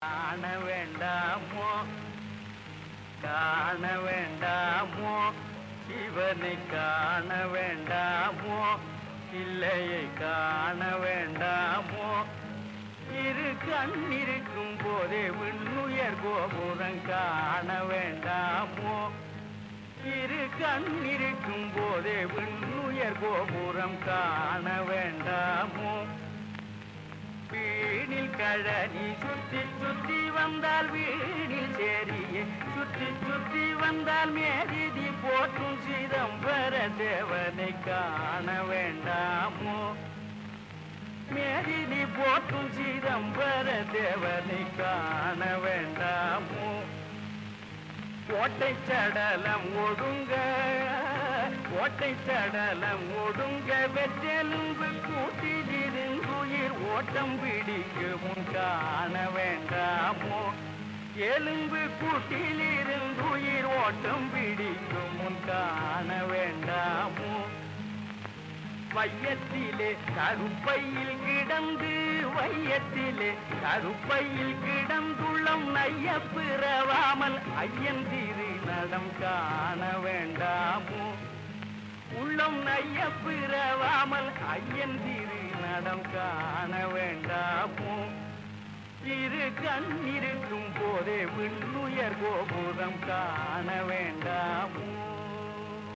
காண வேண்டாமோ காண வேண்டாமோ சிவனை காண வேண்டாமோ இல்லையை காண வேண்டாமோ இரு கண் இருக்கும் போதே விண்ணுயர் கோபுரம் காண வேண்டாமோ இரு கண் இருக்கும் போதே விண்ணுயர் கோபுரம் காண வேண்டாமோ வீணில் கழனி சுற்றி சுற்றி வந்தால் வீணில் சேரியே சுற்றி சுற்றி வந்தால் மேதிதி போற்றும் சிதம்பர தேவனை காண வேண்டாமோ மேதிதி போற்றும் சிதம்பர தேவனை காண வேண்டாமோ கோட்டை சடலம் ஒடுங்க கோட்டை சடலம் ஒடுங்க வெற்றெலும்பு கூட்டிலிருந்துயிர் ஓட்டம் பிடிக்கும் காண வேண்டாமோ எலும்பு கூட்டிலிருந்துயிர் ஓட்டம் பிடிக்கும் காண வேண்டாமோ வையத்திலே கருப்பையில் கிடந்து வையத்திலே கருப்பையில் கிடந்துள்ளம் நைய பிறவாமல் ஐயன் திரு நடம் காண வேண்டாமோ உள்ளம் நைய பிறவாமல் ஐயன் திரு நடம் காண வேண்டாமோ இரு கண் இருக்கும் போதே விண்ணுயர் கோபுரம் காண வேண்டாமோ